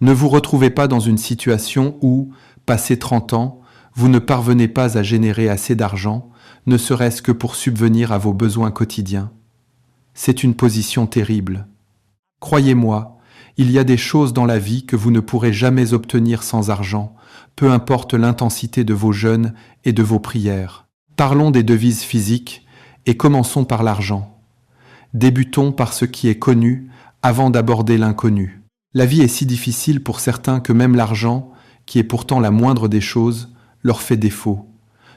Ne vous retrouvez pas dans une situation où, passé 30 ans, vous ne parvenez pas à générer assez d'argent, ne serait-ce que pour subvenir à vos besoins quotidiens. C'est une position terrible. Croyez-moi, il y a des choses dans la vie que vous ne pourrez jamais obtenir sans argent, peu importe l'intensité de vos jeûnes et de vos prières. Parlons des devises physiques et commençons par l'argent. Débutons par ce qui est connu avant d'aborder l'inconnu. La vie est si difficile pour certains que même l'argent, qui est pourtant la moindre des choses, leur fait défaut.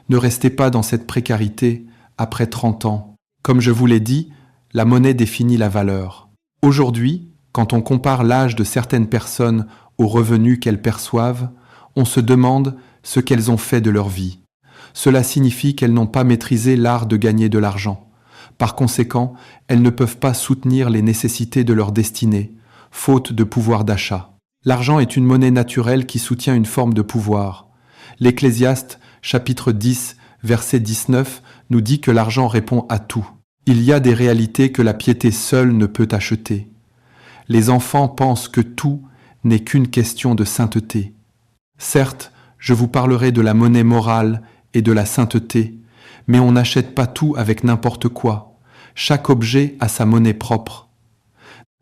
Ne restez pas dans cette précarité après 30 ans. Comme je vous l'ai dit, la monnaie définit la valeur. Aujourd'hui, quand on compare l'âge de certaines personnes aux revenus qu'elles perçoivent, on se demande ce qu'elles ont fait de leur vie. Cela signifie qu'elles n'ont pas maîtrisé l'art de gagner de l'argent. Par conséquent, elles ne peuvent pas soutenir les nécessités de leur destinée, faute de pouvoir d'achat. L'argent est une monnaie naturelle qui soutient une forme de pouvoir. L'Ecclésiaste, chapitre 10, verset 19, nous dit que l'argent répond à tout. Il y a des réalités que la piété seule ne peut acheter. Les enfants pensent que tout n'est qu'une question de sainteté. Certes, je vous parlerai de la monnaie morale et de la sainteté, mais on n'achète pas tout avec n'importe quoi. Chaque objet a sa monnaie propre.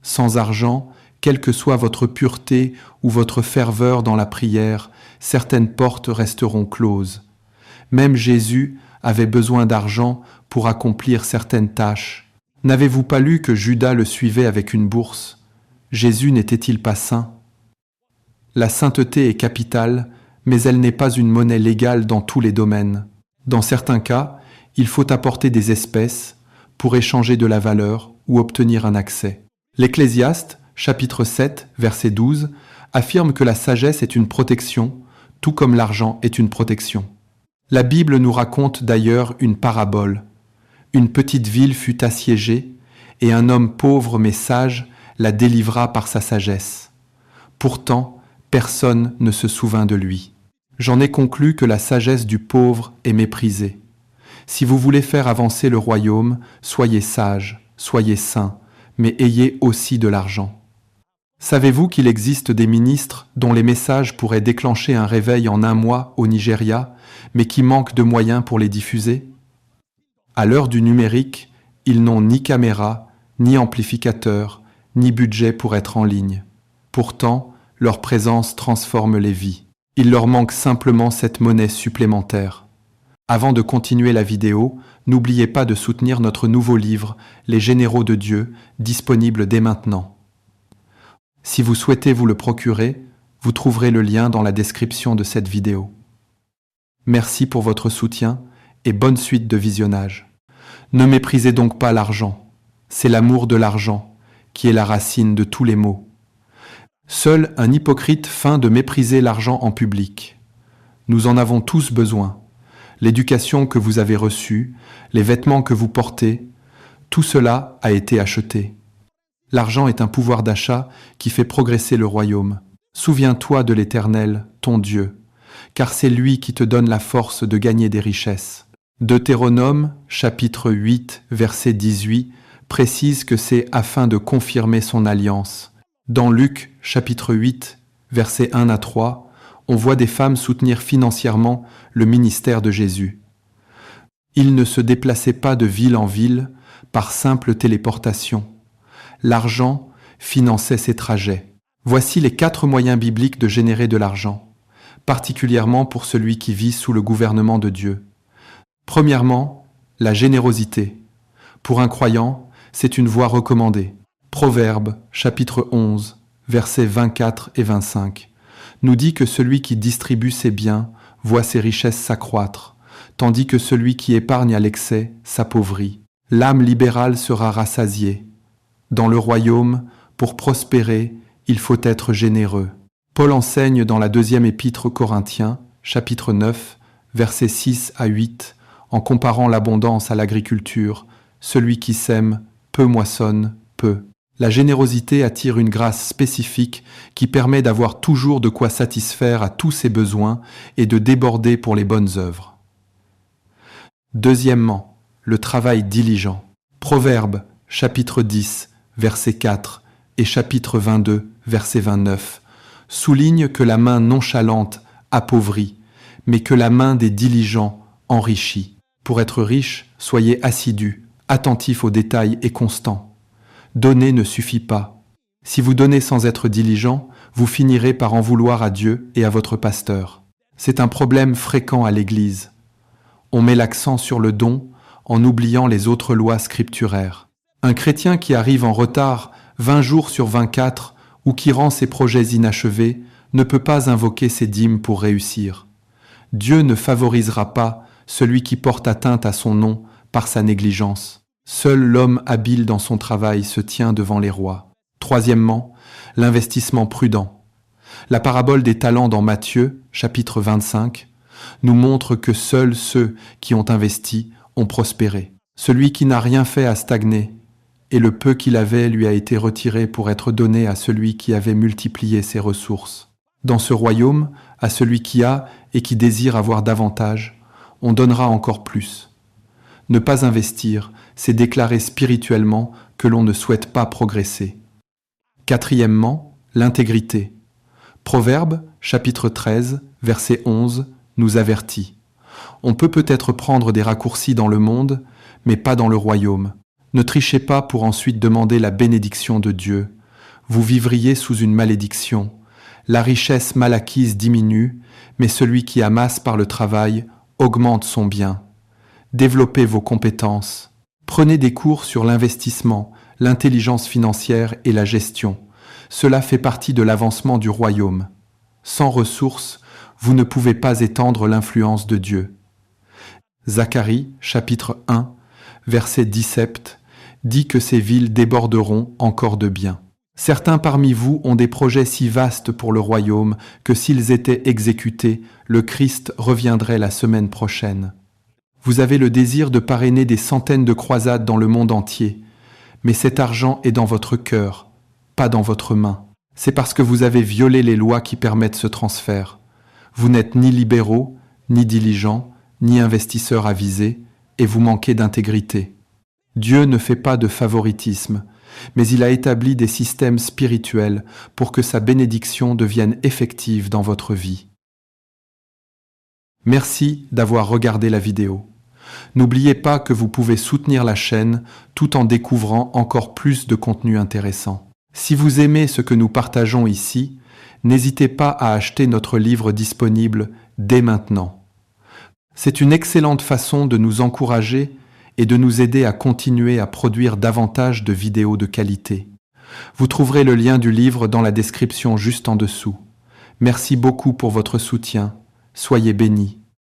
Sans argent, quelle que soit votre pureté ou votre ferveur dans la prière, certaines portes resteront closes. Même Jésus avait besoin d'argent pour accomplir certaines tâches. N'avez-vous pas lu que Judas le suivait avec une bourse ? Jésus n'était-il pas saint ? La sainteté est capitale, mais elle n'est pas une monnaie légale dans tous les domaines. Dans certains cas, il faut apporter des espèces pour échanger de la valeur ou obtenir un accès. L'Ecclésiaste, chapitre 7, verset 12, affirme que la sagesse est une protection, tout comme l'argent est une protection. La Bible nous raconte d'ailleurs une parabole. Une petite ville fut assiégée, et un homme pauvre mais sage la délivra par sa sagesse. Pourtant, personne ne se souvint de lui. J'en ai conclu que la sagesse du pauvre est méprisée. Si vous voulez faire avancer le royaume, soyez sages, soyez saints, mais ayez aussi de l'argent. Savez-vous qu'il existe des ministres dont les messages pourraient déclencher un réveil en un mois au Nigeria, mais qui manquent de moyens pour les diffuser ? À l'heure du numérique, ils n'ont ni caméra, ni amplificateur, ni budget pour être en ligne. Pourtant, leur présence transforme les vies. Il leur manque simplement cette monnaie supplémentaire. Avant de continuer la vidéo, n'oubliez pas de soutenir notre nouveau livre « Les généraux de Dieu » disponible dès maintenant. Si vous souhaitez vous le procurer, vous trouverez le lien dans la description de cette vidéo. Merci pour votre soutien et bonne suite de visionnage. Ne méprisez donc pas l'argent. C'est l'amour de l'argent qui est la racine de tous les maux. Seul un hypocrite feint de mépriser l'argent en public. Nous en avons tous besoin. L'éducation que vous avez reçue, les vêtements que vous portez, tout cela a été acheté. L'argent est un pouvoir d'achat qui fait progresser le royaume. Souviens-toi de l'Éternel, ton Dieu, car c'est lui qui te donne la force de gagner des richesses. Deutéronome, chapitre 8, verset 18, précise que c'est afin de confirmer son alliance. Dans Luc, chapitre 8, versets 1 à 3, on voit des femmes soutenir financièrement le ministère de Jésus. Ils ne se déplaçaient pas de ville en ville par simple téléportation. L'argent finançait ces trajets. Voici les 4 moyens bibliques de générer de l'argent, particulièrement pour celui qui vit sous le gouvernement de Dieu. Premièrement, la générosité. Pour un croyant, c'est une voie recommandée. Proverbe, chapitre 11, versets 24 et 25, nous dit que celui qui distribue ses biens voit ses richesses s'accroître, tandis que celui qui épargne à l'excès s'appauvrit. L'âme libérale sera rassasiée. Dans le royaume, pour prospérer, il faut être généreux. Paul enseigne dans la 2e épître aux Corinthiens, chapitre 9, versets 6 à 8, en comparant l'abondance à l'agriculture, celui qui sème, peu moissonne, peu. La générosité attire une grâce spécifique qui permet d'avoir toujours de quoi satisfaire à tous ses besoins et de déborder pour les bonnes œuvres. Deuxièmement, le travail diligent. Proverbe, chapitre 10, verset 4 et chapitre 22, verset 29, souligne que la main nonchalante appauvrit, mais que la main des diligents enrichit. Pour être riche, soyez assidus, attentifs aux détails et constants. Donner ne suffit pas. Si vous donnez sans être diligent, vous finirez par en vouloir à Dieu et à votre pasteur. C'est un problème fréquent à l'Église. On met l'accent sur le don en oubliant les autres lois scripturaires. Un chrétien qui arrive en retard 20 jours sur 24 ou qui rend ses projets inachevés ne peut pas invoquer ses dîmes pour réussir. Dieu ne favorisera pas celui qui porte atteinte à son nom par sa négligence. Seul l'homme habile dans son travail se tient devant les rois. Troisièmement, l'investissement prudent. La parabole des talents dans Matthieu, chapitre 25, nous montre que seuls ceux qui ont investi ont prospéré. Celui qui n'a rien fait a stagné, et le peu qu'il avait lui a été retiré pour être donné à celui qui avait multiplié ses ressources. Dans ce royaume, à celui qui a et qui désire avoir davantage, on donnera encore plus. Ne pas investir, c'est déclarer spirituellement que l'on ne souhaite pas progresser. Quatrièmement, l'intégrité. Proverbe, chapitre 13, verset 11, nous avertit. On peut-être prendre des raccourcis dans le monde, mais pas dans le royaume. Ne trichez pas pour ensuite demander la bénédiction de Dieu. Vous vivriez sous une malédiction. La richesse mal acquise diminue, mais celui qui amasse par le travail augmente son bien. Développez vos compétences. Prenez des cours sur l'investissement, l'intelligence financière et la gestion. Cela fait partie de l'avancement du royaume. Sans ressources, vous ne pouvez pas étendre l'influence de Dieu. Zacharie, chapitre 1, verset 17, dit que ces villes déborderont encore de biens. Certains parmi vous ont des projets si vastes pour le royaume que s'ils étaient exécutés, le Christ reviendrait la semaine prochaine. Vous avez le désir de parrainer des centaines de croisades dans le monde entier, mais cet argent est dans votre cœur, pas dans votre main. C'est parce que vous avez violé les lois qui permettent ce transfert. Vous n'êtes ni libéraux, ni diligents, ni investisseurs avisés, et vous manquez d'intégrité. Dieu ne fait pas de favoritisme, mais il a établi des systèmes spirituels pour que sa bénédiction devienne effective dans votre vie. Merci d'avoir regardé la vidéo. N'oubliez pas que vous pouvez soutenir la chaîne tout en découvrant encore plus de contenu intéressant. Si vous aimez ce que nous partageons ici, n'hésitez pas à acheter notre livre disponible dès maintenant. C'est une excellente façon de nous encourager et de nous aider à continuer à produire davantage de vidéos de qualité. Vous trouverez le lien du livre dans la description juste en dessous. Merci beaucoup pour votre soutien. Soyez bénis.